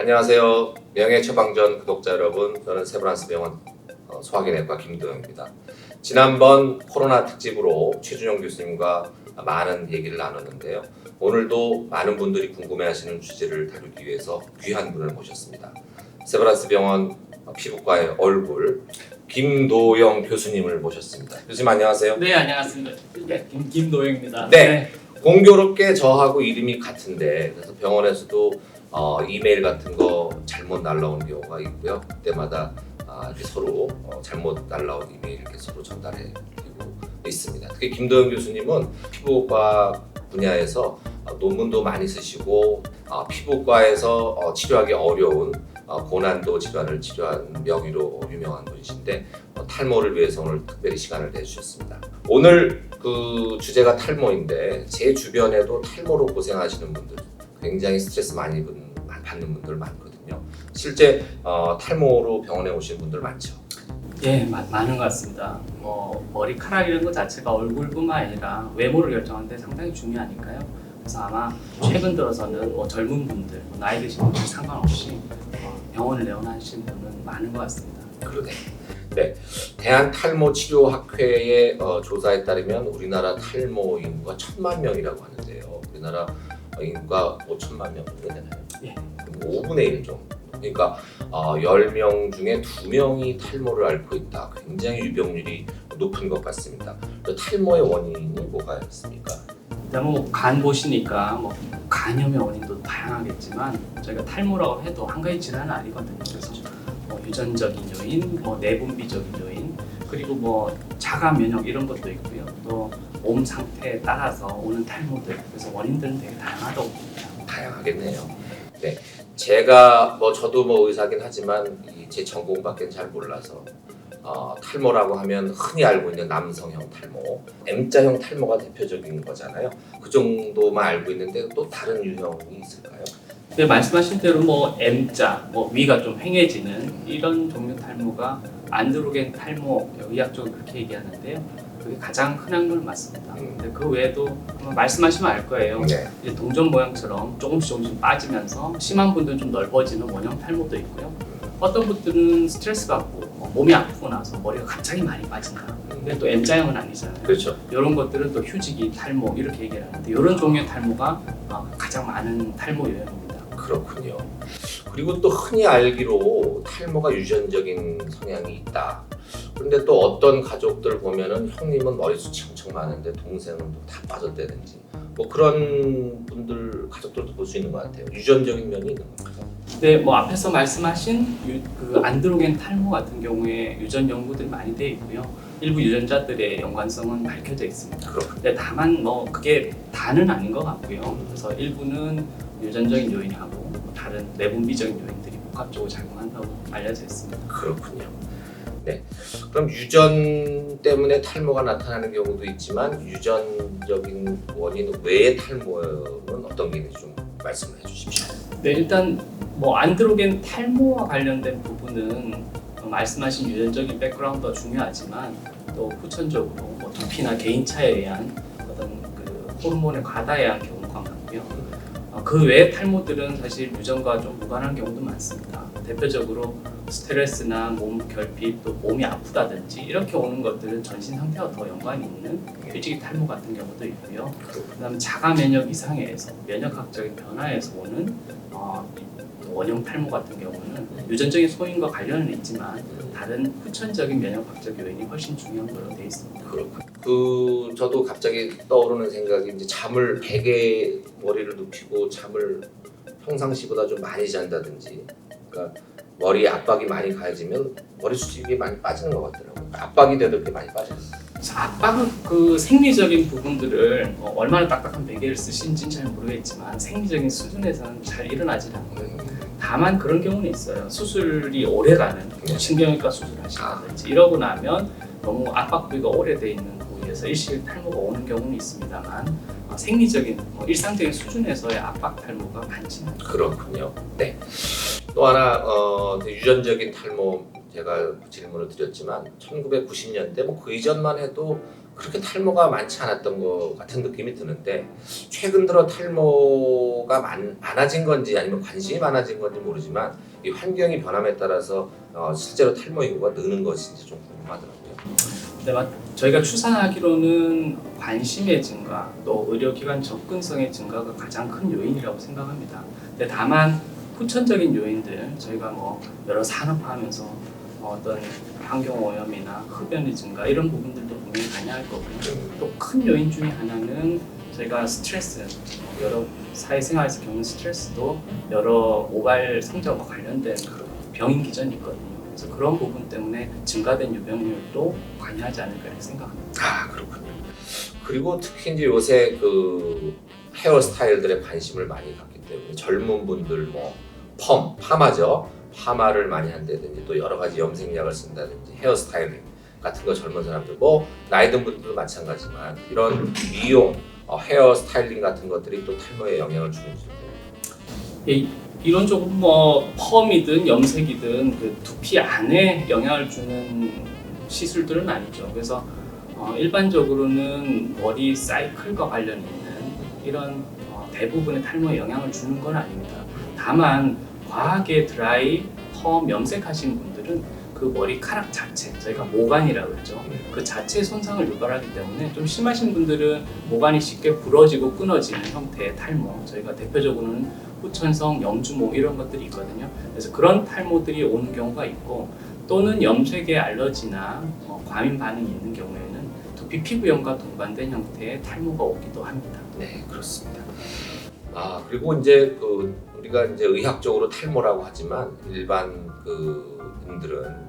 안녕하세요. 명예처방전 구독자 여러분, 저는 세브란스 병원 소화기내과 김도영입니다. 지난번 코로나 특집으로 최준영 교수님과 많은 얘기를 나눴는데요. 오늘도 많은 분들이 궁금해하시는 주제를 다루기 위해서 귀한 분을 모셨습니다. 세브란스 병원 피부과의 얼굴 김도영 교수님을 모셨습니다. 교수님 안녕하세요. 네, 안녕하십니까. 김도영입니다. 네. 공교롭게 저하고 이름이 같은데 그래서 병원에서도 이메일 같은 거 잘못 날라온 경우가 있고요. 그때마다 이렇게 서로 잘못 날라온 이메일 이렇게 서로 전달해드리고 있습니다. 특히 김도영 교수님은 피부과 분야에서 논문도 많이 쓰시고 피부과에서 치료하기 어려운 고난도 질환을 치료한 명의로 유명한 분이신데 탈모를 위해서 오늘 특별히 시간을 내주셨습니다. 오늘 그 주제가 탈모인데 제 주변에도 탈모로 고생하시는 분들 굉장히 스트레스 많이 받는 분들 많거든요. 실제 탈모로 병원에 오신 분들 많죠? 예, 많은 것 같습니다. 머리카락 이런 것 자체가 얼굴뿐만 아니라 외모를 결정하는 데 상당히 중요하니까요. 그래서 아마 최근 들어서는 젊은 분들, 나이 드신 분들 상관없이 병원을 내원하시는 분은 많은 것 같습니다. 그러네. 네, 대한탈모치료학회의 조사에 따르면 우리나라 탈모 인구가 1,000만 명이라고 하는데요. 우리나라 인구가 5천만 명 정도 되나요? 예. 5분의 1 정도. 그러니까 10명 중에 2명이 탈모를 앓고 있다. 굉장히 유병률이 높은 것 같습니다. 탈모의 원인이 뭐가 있습니까? 일단 간 보시니까 간염의 원인도 다양하겠지만 저희가 탈모라고 해도 한 가지 질환은 아니거든요. 그래서 유전적인 요인, 내분비적인 요인, 그리고 자가 면역 이런 것도 있고요. 또 몸 상태에 따라서 오는 탈모들, 그래서 원인들은 되게 다양하다고 봅니다. 다양하겠네요. 네, 제가 저도 의사긴 하지만 제 전공밖에 잘 몰라서 탈모라고 하면 흔히 알고 있는 남성형 탈모, M자형 탈모가 대표적인 거잖아요. 그 정도만 알고 있는데 또 다른 유형이 있을까요? 네, 말씀하신 대로 M자, 위가 좀 휑해지는 이런 종류 탈모가 안드로겐 탈모, 의학적으로 그렇게 얘기하는데요. 그게 가장 흔한 걸 맞습니다. 근데 그 외에도 말씀하시면 알 거예요. 네. 이제 동전 모양처럼 조금씩 빠지면서 심한 분들은 좀 넓어지는 원형 탈모도 있고요. 어떤 분들은 스트레스 받고 몸이 아프고 나서 머리가 갑자기 많이 빠진다. 근데 또 M자형은 아니잖아요. 그렇죠. 이런 것들은 또 휴지기 탈모 이렇게 얘기를 하는데 이런 종류의 탈모가 가장 많은 탈모 유형입니다. 그렇군요. 그리고 또 흔히 알기로 탈모가 유전적인 성향이 있다. 그런데 또 어떤 가족들 보면은 형님은 머리숱이 엄청 많은데 동생은 다 빠졌다든지 그런 분들 가족들도 볼 수 있는 것 같아요. 유전적인 면이 있는 겁니다. 네, 앞에서 말씀하신 그 안드로겐 탈모 같은 경우에 유전 연구들이 많이 되어 있고요. 일부 유전자들의 연관성은 밝혀져 있습니다. 근데 다만 그게 다는 아닌 것 같고요. 그래서 일부는 유전적인 요인하고 다른 내분비적인 요인들이 복합적으로 작용한다고 알려져 있습니다. 그렇군요. 네. 그럼 유전 때문에 탈모가 나타나는 경우도 있지만 유전적인 원인 외의 탈모는 어떤 게 있는지 좀 말씀을 해주십시오. 네, 일단 안드로겐 탈모와 관련된 부분은 말씀하신 유전적인 백그라운드가 중요하지만 또 후천적으로 두피나 개인차에 의한 어떤 그 호르몬의 과다에 의한 경우가 많고요. 그 외의 탈모들은 사실 유전과 좀 무관한 경우도 많습니다. 대표적으로 스트레스나 몸 결핍, 또 몸이 아프다든지 이렇게 오는 것들은 전신 상태와 더 연관이 있는 휴지기 탈모 같은 경우도 있고요. 그다음에 자가 면역 이상에서 면역학적인 변화에서 오는 원형 탈모 같은 경우는 유전적인 소인과 관련은 있지만 다른 후천적인 면역학적 요인이 훨씬 중요한 걸로 되어 있습니다. 그렇군요. 저도 갑자기 떠오르는 생각이 이제 잠을 베개 머리를 눕히고 잠을 평상시보다 좀 많이 잔다든지, 그러니까 머리에 압박이 많이 가해지면 머리숱이 많이 빠지는 것 같더라고요. 압박이 돼도 이렇게 많이 빠져요. 압박은 그 생리적인 부분들을 얼마나 딱딱한 베개를 쓰신지는 잘 모르겠지만 생리적인 수준에서는 잘 일어나지 않고요. 다만 그런 경우는 있어요. 수술이 오래가는 신경외과 수술하시다든지 이러고 나면 너무 압박 부위가 오래돼 있는 부위에서 일시적 탈모가 오는 경우는 있습니다만 생리적인 일상적인 수준에서의 압박 탈모가 많지는 않습니다. 그렇군요. 네. 또 하나 유전적인 탈모 제가 질문을 드렸지만 1990년대 그 이전만 해도 그렇게 탈모가 많지 않았던 것 같은 느낌이 드는데 최근 들어 탈모가 많아진 건지 아니면 관심이 많아진 건지 모르지만 이 환경이 변함에 따라서 실제로 탈모 인구가 느는 것인지 좀 궁금하더라고요. 네, 저희가 추산하기로는 관심의 증가, 또 의료기관 접근성의 증가가 가장 큰 요인이라고 생각합니다. 근데 다만 후천적인 요인들, 저희가 뭐 여러 산업화하면서 어떤 환경오염이나 흡연의 증가 이런 부분들도 분명히 관여할 거고요. 또 큰 요인 중에 하나는 저희가 스트레스, 여러 사회생활에서 겪는 스트레스도 여러 모발 성장과 관련된 병인 기전이 있거든요. 그래서 그런 부분 때문에 증가된 유병률도 관여하지 않을까 이렇게 생각합니다. 아, 그렇군요. 그리고 특히 이제 요새 그 헤어스타일들에 관심을 많이 갖기 때문에 젊은 분들 뭐 파마죠. 파마를 많이 한다든지 또 여러 가지 염색약을 쓴다든지 헤어스타일링 같은 거 젊은 사람들 뭐 나이 든 분들도 마찬가지지만 이런 미용, 헤어스타일링 같은 것들이 또 탈모에 영향을 주는지. 예, 이론적으로 뭐 펌이든 염색이든 그 두피 안에 영향을 주는 시술들은 아니죠. 그래서 일반적으로는 머리 사이클과 관련 있는 이런 대부분의 탈모에 영향을 주는 건 아닙니다. 다만 과하게 드라이, 펌, 염색하신 분들은 그 머리카락 자체, 저희가 모관이라고 그러죠. 그 자체 손상을 유발하기 때문에 좀 심하신 분들은 모관이 쉽게 부러지고 끊어지는 형태의 탈모, 저희가 대표적으로는 후천성, 영주모 이런 것들이 있거든요. 그래서 그런 탈모들이 오는 경우가 있고 또는 염색에 알러지나 과민 반응이 있는 경우에는 두피 피부염과 동반된 형태의 탈모가 오기도 합니다. 네, 그렇습니다. 그리고 이제 우리가 이제 의학적으로 탈모라고 하지만 일반 분들은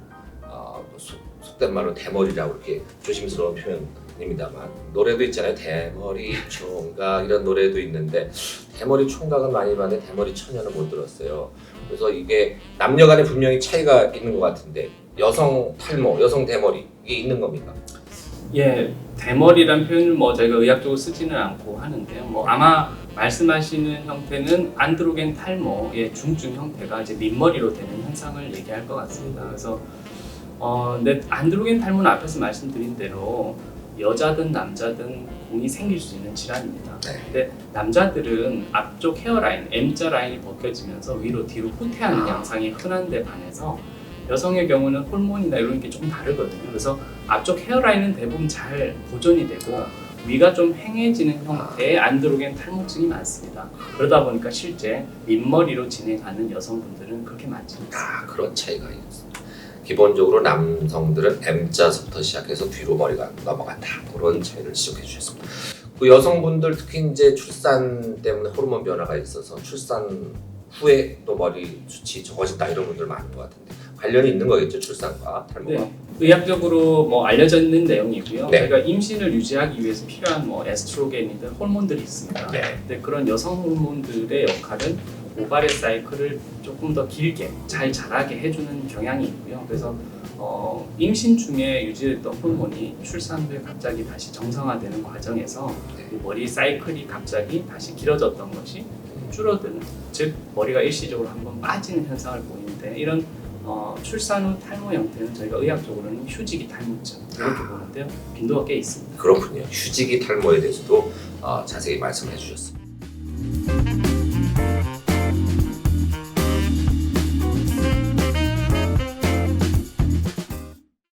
속된 말로 대머리라고 이렇게 조심스러운 표현입니다만 노래도 있잖아요. 대머리 총각 이런 노래도 있는데 대머리 총각은 많이 봤는데 대머리 처녀는 못 들었어요. 그래서 이게 남녀간에 분명히 차이가 있는 것 같은데 여성 탈모, 여성 대머리 이게 있는 겁니까? 예, 대머리란 표현을 저희가 의학적으로 쓰지는 않고 하는데요. 아마 말씀하시는 형태는 안드로겐 탈모의 중증 형태가 이제 민머리로 되는 현상을 얘기할 것 같습니다. 그래서 근데 안드로겐 탈모는 앞에서 말씀드린 대로 여자든 남자든 공이 생길 수 있는 질환입니다. 근데 남자들은 앞쪽 헤어라인, M자 라인이 벗겨지면서 위로 뒤로 후퇴하는 양상이 흔한데 반해서 여성의 경우는 호르몬이나 이런 게 조금 다르거든요. 그래서 앞쪽 헤어라인은 대부분 잘 보존이 되고 위가 좀 휑해지는 형태의 안드로겐 탈모증이 많습니다. 그러다 보니까 실제 민머리로 진행하는 여성분들은 그렇게 많지 않습니다. 그런 차이가 있습니다. 기본적으로 남성들은 M자부터 시작해서 뒤로 머리가 넘어간다. 그런 차이를 지적해 주셨습니다. 그 여성분들 특히 이제 출산 때문에 호르몬 변화가 있어서 출산 후에 또 머리 숱이 적어진다 이런 분들 많은 것 같은데 관련이 있는 거겠죠, 출산과 탈모가? 네. 의학적으로 알려져 있는 내용이고요. 네. 저희가 임신을 유지하기 위해서 필요한 에스트로겐이든 호르몬들이 있습니다. 네. 근데 그런 여성 호르몬들의 역할은 모발의 사이클을 조금 더 길게 잘 자라게 해주는 경향이 있고요. 그래서 임신 중에 유지됐던 호르몬이 출산 후에 갑자기 다시 정상화되는 과정에서 이 머리 사이클이 갑자기 다시 길어졌던 것이 줄어드는, 즉 머리가 일시적으로 한번 빠지는 현상을 보이는데 이런 출산 후 탈모 형태는 저희가 의학적으로는 휴지기 탈모증 이렇게 보는데요. 빈도가 꽤 있습니다. 그렇군요. 휴지기 탈모에 대해서도 자세히 말씀해 주셨습니다.